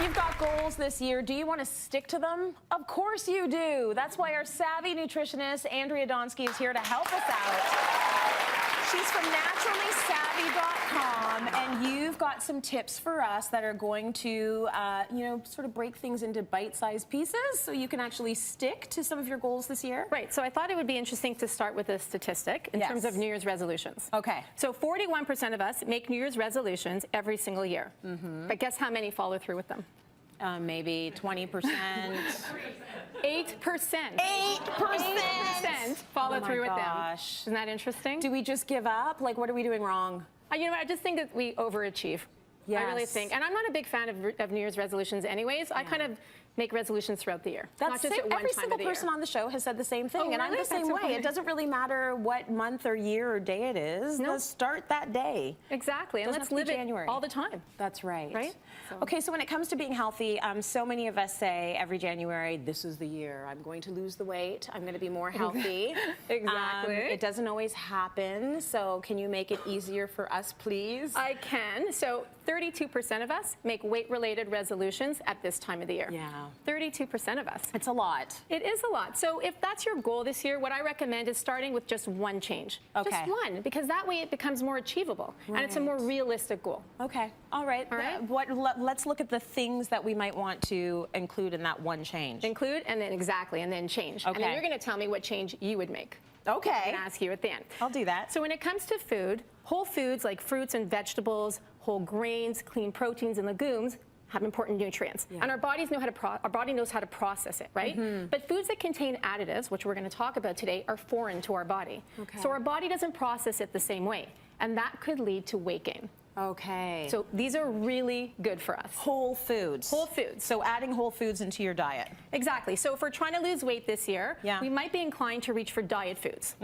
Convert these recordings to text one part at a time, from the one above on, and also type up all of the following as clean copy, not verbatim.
you've got goals this year, do you want to stick to them? Of course you do. That's why our savvy nutritionist, Andrea Donsky, is here to help us out. She's from naturallysavvy.com, and you've got some tips for us that are going to, sort of break things into bite-sized pieces so you can actually stick to some of your goals this year. Right. So I thought it would be interesting to start with a statistic in terms of New Year's resolutions. Okay. So 41% of us make New Year's resolutions every single year. But guess how many follow through with them? Maybe 20%. 8%. 8% follow through with them. Isn't that interesting? Do we just give up? Like, what are we doing wrong? You know what? I just think that we overachieve. Yes. I really think. And I'm not a big fan of New Year's resolutions anyways. Yeah. I kind of make resolutions throughout the year. That's not just at one every time single of the person year. on the show has said the same thing, and I'm the same way. It doesn't really matter what month or year or day it is. No. Let's start that day. Exactly, and let's live January. it all the time. That's right. Right? So. Okay, so when it comes to being healthy, so many of us say every January, this is the year. I'm going to lose the weight. I'm going to be more healthy. Exactly. It doesn't always happen, so can you make it easier for us, please? I can. So 32% of us make weight-related resolutions at this time of the year. Yeah. 32% of us. It's a lot. It is a lot. So if that's your goal this year, what I recommend is starting with just one change. Okay. Just one, because that way it becomes more achievable. Right. And it's a more realistic goal. Okay. All right. All right. Let's look at the things that we might want to include in that one change. Include, and then and then change. Okay. And then you're going to tell me what change you would make. Okay. I'm going to ask you at the end. I'll do that. So when it comes to food, whole foods like fruits and vegetables, whole grains, clean proteins, and legumes have important nutrients. Yeah. And our body knows how to process it, right? But foods that contain additives, which we're going to talk about today, are foreign to our body. Okay. So our body doesn't process it the same way. And that could lead to weight gain. Okay. So these are really good for us. Whole foods. Whole foods. So adding whole foods into your diet. Exactly. So if we're trying to lose weight this year, we might be inclined to reach for diet foods,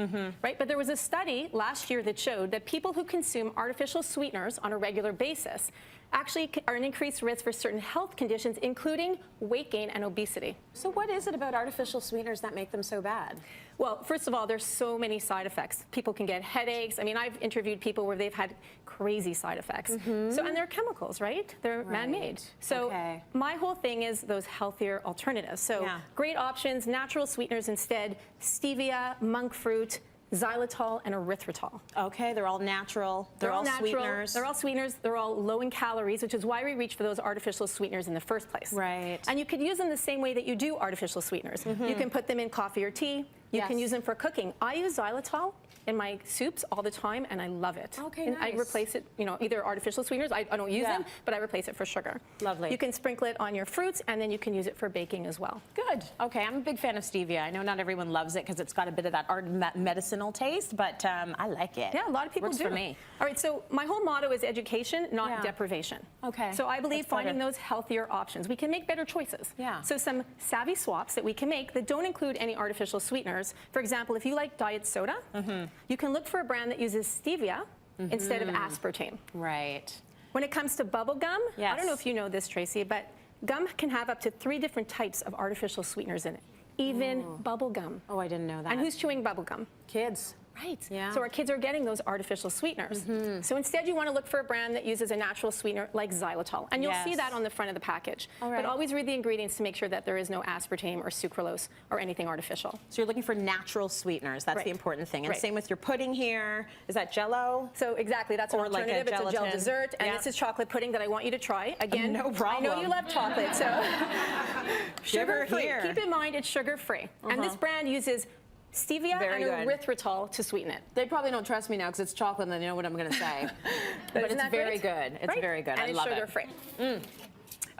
right? But there was a study last year that showed that people who consume artificial sweeteners on a regular basis actually are an increased risk for certain health conditions, including weight gain and obesity. So what is it about artificial sweeteners that make them so bad? Well, first of all, there's so many side effects. People can get headaches. I mean, I've interviewed people where they've had crazy side effects. So, and they're chemicals, right? They're man-made. So my whole thing is those healthier alternatives. So great options, natural sweeteners instead, stevia, monk fruit, xylitol, and erythritol. Okay, they're all natural. They're all natural. Sweeteners. They're all sweeteners. They're all low in calories, which is why we reach for those artificial sweeteners in the first place. Right. And you could use them the same way that you do artificial sweeteners. You can put them in coffee or tea. You can use them for cooking. I use xylitol in my soups all the time, and I love it. Okay, and nice. I replace it, either artificial sweeteners, I don't use them, but I replace it for sugar. Lovely. You can sprinkle it on your fruits, and then you can use it for baking as well. Good. Okay, I'm a big fan of stevia. I know not everyone loves it because it's got a bit of that medicinal taste, but I like it. Yeah, a lot of people Works do. for me. All right, so my whole motto is education, not deprivation. Okay. So I believe finding those healthier options. We can make better choices. Yeah. So some savvy swaps that we can make that don't include any artificial sweeteners. For example, if you like diet soda, you can look for a brand that uses stevia instead of aspartame. Right. When it comes to bubble gum, I don't know if you know this, Tracy, but gum can have up to 3 different types of artificial sweeteners in it. Even bubble gum. Oh, I didn't know that. And who's chewing bubble gum? Kids. Right. Yeah. So our kids are getting those artificial sweeteners. So instead you want to look for a brand that uses a natural sweetener like xylitol. And you'll see that on the front of the package. But always read the ingredients to make sure that there is no aspartame or sucralose or anything artificial. So you're looking for natural sweeteners. That's the important thing. And same with your pudding here. Is that Jello? So exactly, that's an alternative. It's a gel dessert. And this is chocolate pudding that I want you to try. Again, no problem. I know you love chocolate, so sugar-free. Here. Keep in mind it's sugar-free. And this brand uses stevia and erythritol to sweeten it. They probably don't trust me now because it's chocolate and they know what I'm going to say. but it's very good. It's very good. And I love it. It's sugar-free.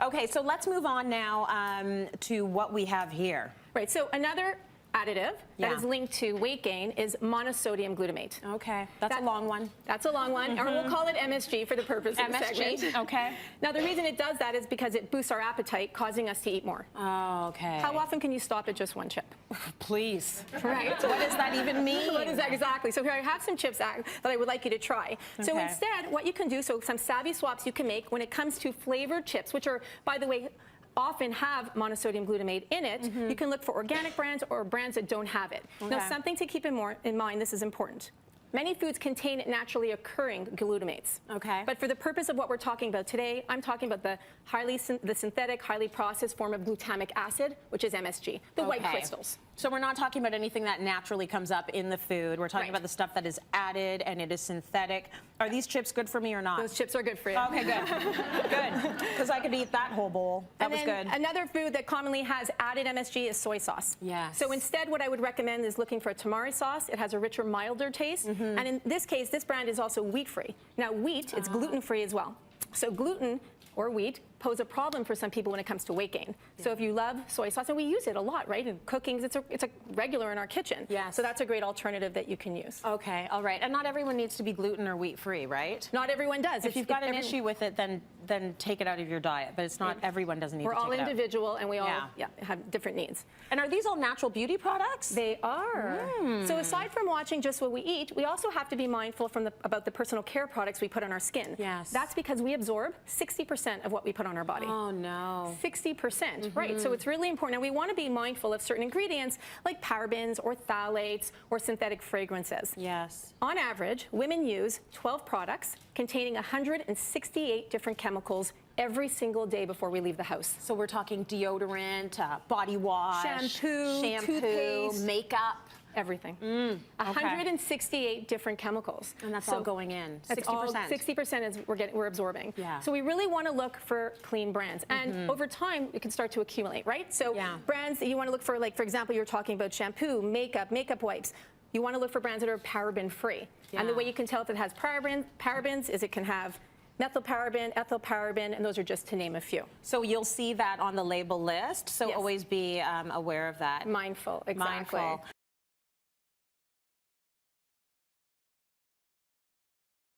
Okay, so let's move on now to what we have here. Right, so another additive that is linked to weight gain is monosodium glutamate. Okay, that's a long one. That's a long one, or we'll call it MSG for the purpose of the segment. Okay. Now the reason it does that is because it boosts our appetite, causing us to eat more. Oh, okay. How often can you stop at just one chip? Please. Right. So what does that even mean? What is that exactly? So here I have some chips that I would like you to try. So instead, what you can do, so some savvy swaps you can make when it comes to flavored chips, which are, by the way, often have monosodium glutamate in it. You can look for organic brands or brands that don't have it. Now, something to keep in mind, this is important. Many foods contain naturally occurring glutamates. Okay. But for the purpose of what we're talking about today, I'm talking about the synthetic, highly processed form of glutamic acid, which is MSG, the white crystals. So we're not talking about anything that naturally comes up in the food. We're talking about the stuff that is added and it is synthetic. Are these chips good for me or not? Those chips are good for you. Okay, good. Good. Because I could eat that whole bowl. That was good. Another food that commonly has added MSG is soy sauce. Yes. So instead, what I would recommend is looking for a tamari sauce. It has a richer, milder taste. And in this case, this brand is also wheat-free. Now, wheat, it's gluten-free as well. So gluten or wheat pose a problem for some people when it comes to weight gain. So if you love soy sauce, and we use it a lot, right? In cooking, it's a regular in our kitchen. Yes. So that's a great alternative that you can use. Okay, all right. And not everyone needs to be gluten or wheat-free, right? Not everyone does. If you've got an issue with it, then take it out of your diet. But it's not everyone doesn't need to take it out. We're all individual, and we all have different needs. And are these all natural beauty products? They are. So aside from watching just what we eat, we also have to be mindful about the personal care products we put on our skin. Yes. That's because we absorb 60% of what we put on our body. Oh, no. 60%, right? So it's really important. And we want to be mindful of certain ingredients like parabens or phthalates or synthetic fragrances. Yes. On average, women use 12 products containing 168 different chemicals every single day before we leave the house. So we're talking deodorant, body wash, shampoo, toothpaste, makeup. Everything. 168 different chemicals. And that's all going in, 60%. That's all 60% is we're absorbing. Yeah. So we really want to look for clean brands. And over time, it can start to accumulate, right? So brands that you want to look for, like, for example, you're talking about shampoo, makeup wipes. You want to look for brands that are paraben-free. And the way you can tell if it has parabens is it can have methylparaben, ethylparaben, and those are just to name a few. So you'll see that on the label list, so always be aware of that. Mindful, exactly. Mindful.